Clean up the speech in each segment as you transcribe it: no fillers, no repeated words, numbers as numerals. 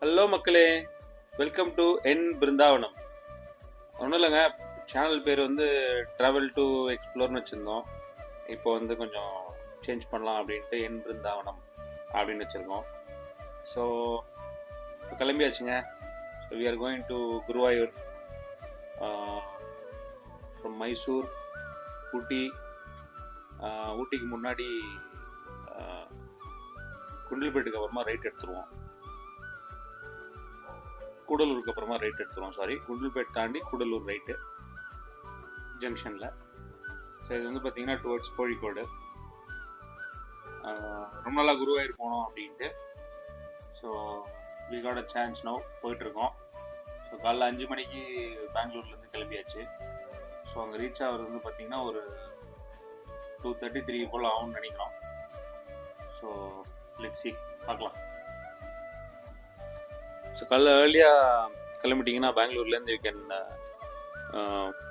Hello மக்களே, welcome to என் பிருந்தாவனம். ஒன்றும் இல்லைங்க, சேனல் பேர் வந்து ட்ராவல் டு எக்ஸ்ப்ளோர்னு வச்சுருந்தோம். இப்போ வந்து கொஞ்சம் சேஞ்ச் பண்ணலாம் அப்படின்ட்டு என் பிருந்தாவனம் அப்படின்னு வச்சுருக்கோம். ஸோ இப்போ கிளம்பியாச்சுங்க. So we are going to Guruvayur from Mysore, Ooty. ஊட்டிக்கு முன்னாடி குண்டில்பேட்டுக்கு அப்புறமா ரைட் எடுத்துருவோம். கூடலூருக்கு அப்புறமா ரைட் எடுத்துருவோம். குண்டில்பேட் தாண்டி கூடலூர் ரைட்டு ஜங்ஷனில். ஸோ இது வந்து பார்த்தீங்கன்னா டுவர்ட்ஸ் கோழிக்கோடு. ரொம்ப நாளாக குருவாயூர் போனோம் அப்படின்ட்டு. So we got a chance now, போயிட்டுருக்கோம். ஸோ காலைல 5 மணிக்கு பெங்களூர்லேருந்து கிளம்பியாச்சு. ஸோ அங்கே ரீச் ஆகிறது வந்து பார்த்தீங்கன்னா ஒரு 2:33 போல் ஆகும்னு நினைக்கிறோம். ஸோ லெட்ஸ் சி, பார்க்கலாம். ஸோ காலைல ஏர்லியாக கிளம்பிட்டிங்கன்னா பெங்களூர்லேருந்து you can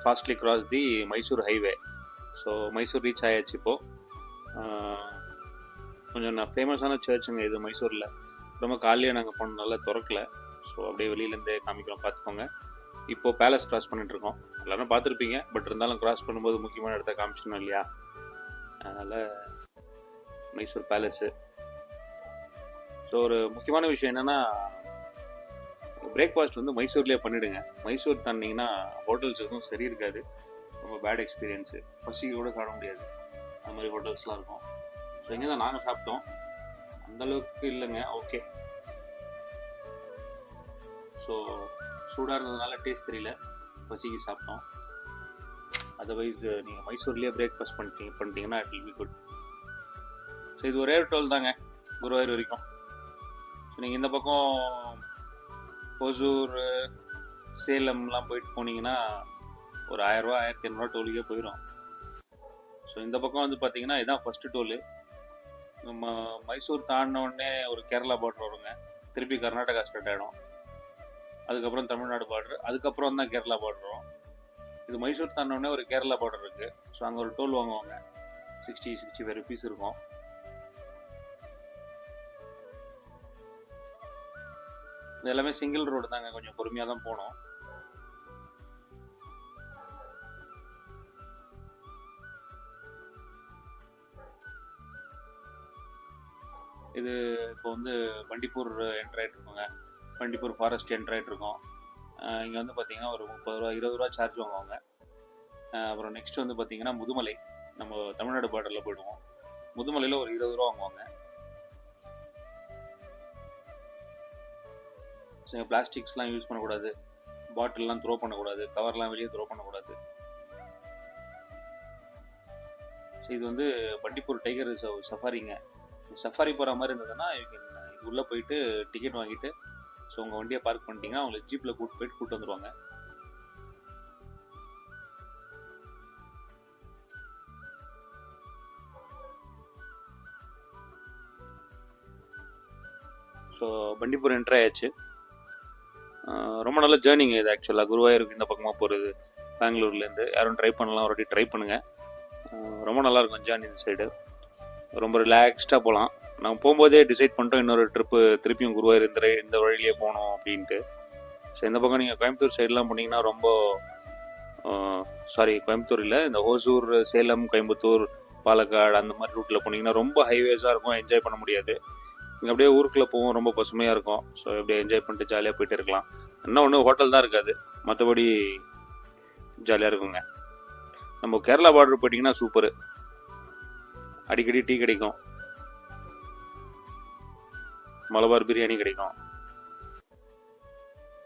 fastly cross the Mysore highway. So Mysore reach ஆயாச்சு இப்போது. கொஞ்சம் ஃபேமஸான சர்ச்சுங்க இது மைசூரில். ரொம்ப காலையாக நாங்கள் போனதுனால திறக்கல. ஸோ அப்படியே வெளியிலேருந்தே காமிக்கிறோம், பார்த்துக்கோங்க. இப்போது பேலஸ் கிராஸ் பண்ணிட்டுருக்கோம். எல்லோரும் பார்த்துருப்பீங்க, பட் இருந்தாலும் கிராஸ் பண்ணும்போது முக்கியமான இடத்த காமிச்சிடணும் இல்லையா? அதனால் மைசூர் பேலஸு. ஸோ ஒரு முக்கியமான விஷயம் என்னென்னா, பிரேக்ஃபாஸ்ட் வந்து மைசூர்லேயே பண்ணிவிடுங்க. மைசூர் தாண்டிங்கன்னா ஹோட்டல்ஸ் எதுவும் சரி இருக்காது, ரொம்ப பேட் எக்ஸ்பீரியன்ஸு. பசிக்கு கூட சாப்பிட முடியாது, அந்த மாதிரி ஹோட்டல்ஸ்லாம் இருக்கும். ஸோ இங்கே தான் நாங்கள் சாப்பிட்டோம், அந்தளவுக்கு இல்லைங்க, ஓகே. ஸோ சூடாக இருந்ததுனால டேஸ்ட் தெரியல, பசிக்கு சாப்பிட்டோம். அதர்வைஸ் நீங்கள் மைசூர்லேயே பிரேக்ஃபாஸ்ட் பண்ணிட்டீங்கன்னா it will be good. So இது ஒரே டோல் தாங்க குருவாயூர் வரைக்கும். ஸோ நீங்கள் இந்த பக்கம் ஓசூர், சேலம்லாம் போயிட்டு போனீங்கன்னா ஒரு 1000 1500 டோலுக்கே போயிடும். ஸோ இந்த பக்கம் வந்து பார்த்தீங்கன்னா இதுதான் ஃபஸ்ட்டு டோலு. நம்ம மைசூர் தாண்டின உடனே ஒரு கேரளா பார்டர் வருங்க, திருப்பி கர்நாடகா ஸ்டார்ட் ஆகிடும், அதுக்கப்புறம் தமிழ்நாடு பார்டர், அதுக்கப்புறம் தான் கேரளா பார்டர் வரும். இது மைசூர் தாண்டின உடனே ஒரு கேரளா பார்டர் இருக்குது. ஸோ அங்கே ஒரு டோல் வாங்குவாங்க, 65 rupees இருக்கும். இது எல்லாமே சிங்கிள் ரோடு தாங்க, கொஞ்சம் பொறுமையாக தான் போகணும். இது இப்போ வந்து பண்டிப்பூர் என்ட்ரு ஆகிட்டு இருக்கோங்க. பண்டிப்பூர் ஃபாரஸ்ட் என்ட்ரு ஆகிட்டு இருக்கோம். இங்கே வந்து பார்த்தீங்கன்னா ஒரு 30 ரூபா 20 ரூபா சார்ஜ் வாங்குவாங்க. அப்புறம் நெக்ஸ்ட் வந்து பார்த்தீங்கன்னா முதுமலை, நம்ம தமிழ்நாடு பார்டரில் போயிடுவோம். முதுமலையில் ஒரு 20 ரூபா வாங்குவாங்க. ஸோ பிளாஸ்டிக்ஸ்லாம் யூஸ் பண்ணக்கூடாது, பாட்டில்லாம் த்ரோ பண்ணக்கூடாது, கவர்லாம் வெளியே த்ரோ பண்ணக்கூடாது. ஸோ இது வந்து பண்டிப்பூர் டைகர் ரிசர்வ் சஃபாரிங்க. சஃபாரி போகிற மாதிரி இருந்ததுன்னா இது உள்ளே போயிட்டு டிக்கெட் வாங்கிட்டு, ஸோ உங்கள் வண்டியை பார்க் பண்ணிட்டீங்கன்னா அவங்களை ஜீப்பில் கூப்பிட்டு வந்துடுவாங்க. ஸோ பண்டிப்பூர் என்ட்ரு ஆயாச்சு. ரொம்ப நல்ல ஜேர்னிங்க இது ஆக்சுவலாக. குருவாயூருக்கு இந்த பக்கமாக போகிறது பெங்களூர்லேருந்து. யாரும் ட்ரை பண்ணலாம், ஒரு வாட்டி ட்ரை பண்ணுங்கள். ரொம்ப நல்லாயிருக்கும் ஜேர்னி இந்த சைடு. ரொம்ப ரிலாக்ஸ்டாக போகலாம். நாங்கள் போகும்போதே டிசைட் பண்ணிட்டோம் இன்னொரு ட்ரிப்பு திருப்பியும் குருவாயூர் இந்த வழியிலே போகணும் அப்படின்ட்டு. ஸோ இந்த பக்கம் நீங்கள் கோயம்புத்தூர் சைடெலாம் போனீங்கன்னா ரொம்ப கோயம்புத்தூர் இல்லை, இந்த ஓசூர், சேலம், கோயம்புத்தூர், பாலக்காடு அந்த மாதிரி ரூட்டில் போனீங்கன்னா ரொம்ப ஹைவேஸாக இருக்கும், என்ஜாய் பண்ண முடியாது. இங்கே அப்படியே ஊருக்குள்ளே போவோம், ரொம்ப பசுமையாக இருக்கும். ஸோ அப்படியே என்ஜாய் பண்ணிட்டு ஜாலியாக போயிட்டு இருக்கலாம். இன்னும் ஒன்று ஹோட்டல் தான் இருக்காது, மற்றபடி ஜாலியாக இருக்குங்க. நம்ம கேரளா பார்டர் போயிட்டிங்கன்னா சூப்பரு, அடிக்கடி டீ கிடைக்கும், மலபார் பிரியாணி கிடைக்கும்.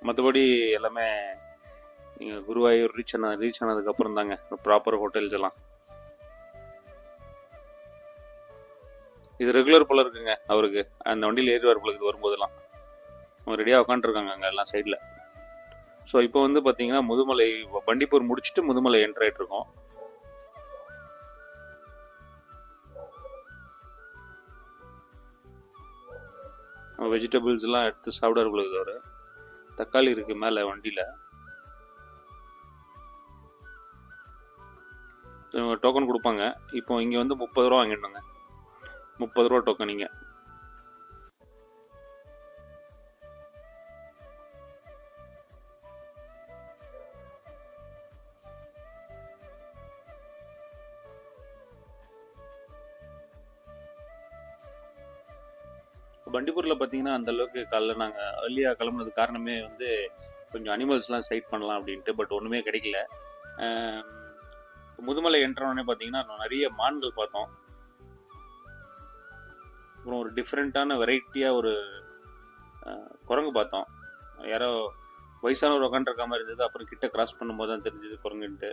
மற்றபடி எல்லாமே நீங்கள் குருவாயூர் ரீச் ஆனதுக்கப்புறம் தாங்க ப்ராப்பர் ஹோட்டல்ஸ் எல்லாம். இது ரெகுலர் போல இருக்குங்க அவருக்கு, அந்த வண்டியில் ஏறி போல இது வரும்போதெல்லாம் அவங்க ரெடியாக உட்காந்துருக்காங்க அங்கே எல்லாம் சைடில். ஸோ இப்போ வந்து பார்த்தீங்கன்னா முதுமலை, பண்டிப்பூர் முடிச்சுட்டு முதுமலை என்ட்ரு ஆகிட்டு இருக்கோம். வெஜிடபிள்ஸ்லாம் எடுத்து சாப்பிட பொழுது ஒரு தக்காளி இருக்குது மேலே வண்டியில். டோக்கன் கொடுப்பாங்க. இப்போ இங்கே வந்து 30 ரூபா வாங்கிடணுங்க, 30 ரூபா டோக்கன். நீங்கள் பண்டிப்பூரில் பார்த்தீங்கன்னா அந்த அளவுக்கு காலைல நாங்கள் ஏர்லியாக கிளம்புனது காரணமே வந்து கொஞ்சம் அனிமல்ஸ்லாம் சைட் பண்ணலாம் அப்படின்ட்டு. பட் ஒன்றுமே கிடைக்கல. முதுமலை என்ட்ரோடனே பார்த்தீங்கன்னா நிறைய மான்கள் பார்த்தோம். அப்புறம் ஒரு டிஃப்ரெண்ட்டான வெரைட்டியாக ஒரு குரங்கு பார்த்தோம். யாரோ வயசானவர் உட்காந்துருக்க மாதிரி இருந்தது. அப்புறம் கிட்ட கிராஸ் பண்ணும்போது தான் தெரிஞ்சது குரங்குன்ட்டு.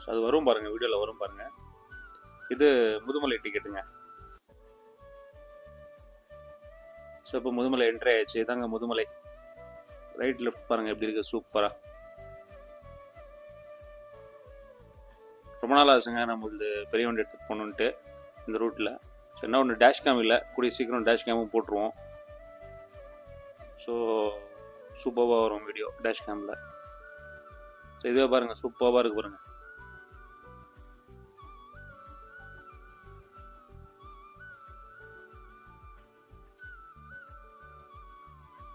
ஸோ அது வரும் பாருங்கள், வீடியோவில் வரும் பாருங்கள். இது முதுமலை டிக்கெட்டுங்க. ஸோ இப்போ முதுமலை என்ட்ரி ஆயிடுச்சு. இதாங்க முதுமலை. ரைட் லெஃப்ட் பாருங்கள் எப்படி இருக்குது, சூப்பராக. ரொம்ப நாள் ஆச்சுங்க நம்மளது பெரிய வண்டி எடுத்துகிட்டு போகணுன்ட்டு இந்த ரூட்டில். ஸோ என்ன ஒன்று டேஷ் கேம் இல்லை, கூடிய சீக்கிரம் டேஷ் கேமும் போட்டுருவோம். ஸோ சூப்பராக வரும் வீடியோ டேஷ் கேமில். ஸோ இதுவே பாருங்கள், சூப்பராக இருக்கு பாருங்கள்.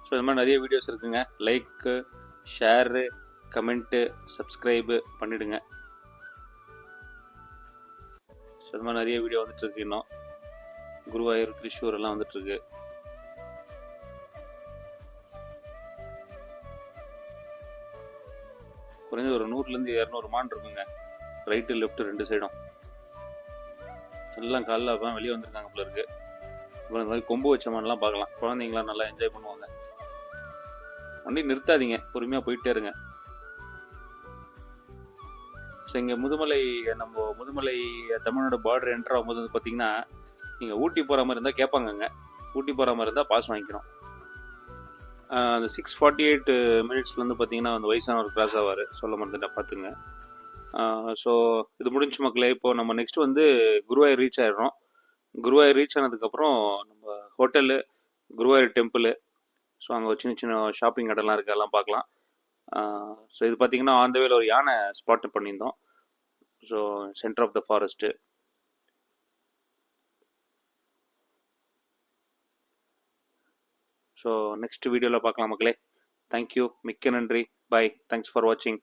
ஸோ இது மாதிரி நிறைய வீடியோஸ் இருக்குங்க. லைக்கு, ஷேரு, கமெண்ட்டு, சப்ஸ்கிரைபு பண்ணிவிடுங்க. ஸோ இது மாதிரி நிறைய வீடியோ வந்துட்டுருக்கு. இன்னும் குருவாயூர், திருச்சூர் எல்லாம் வந்துட்டுருக்கு. குறைஞ்சது ஒரு 100-200 மான் இருக்குங்க, ரைட்டு லெஃப்ட்டு 2 சைடும். எல்லாம் காலைல அப்போ வெளியே வந்திருக்காங்க போல இருக்கு. அப்புறம் இந்த மாதிரி கொம்பு வச்ச மான்லாம் பார்க்கலாம். குழந்தைங்களாம் நல்லா என்ஜாய் பண்ணுவாங்க. வண்டி நிறுத்தாதீங்க, பொறுமையாக போயிட்டே இருங்க. ஸோ இங்கே முதுமலை, நம்ம முதுமலை தமிழ்நாடு பார்டர் என்ட்ரு ஆகும்போது வந்து பார்த்தீங்கன்னா, நீங்கள் ஊட்டி போகிற மாதிரி இருந்தால் கேட்பாங்கங்க. ஊட்டி போகிற மாதிரி இருந்தால் பாஸ் வாங்கிக்கணும். அந்த 6:48 மினிட்ஸ்லேருந்து பார்த்தீங்கன்னா அந்த வயசானவர் கிராஸ் ஆவார். சொல்ல மறந்துட்டேன், பார்த்துங்க. ஸோ இது முடிஞ்சு மக்களே. இப்போது நம்ம நெக்ஸ்ட் வந்து குருவாயூர் ரீச் ஆகிடுறோம். குருவாயூர் ரீச் ஆனதுக்கப்புறம் நம்ம ஹோட்டலு, குருவாயூர் டெம்பிள், ஸோ அங்கே சின்ன சின்ன ஷாப்பிங் இடம்லாம் இருக்குது, எல்லாம் பார்க்கலாம். ஸோ இது பார்த்தீங்கன்னா ஆன் த வேல ஒரு யானை ஸ்பாட் பண்ணியிருந்தோம். So centre of the forest. So next வீடியோவில் பார்க்கலாம் மக்களே. தேங்க்யூ, மிக்க நன்றி, பாய், தேங்க்ஸ் ஃபார் வாட்சிங்.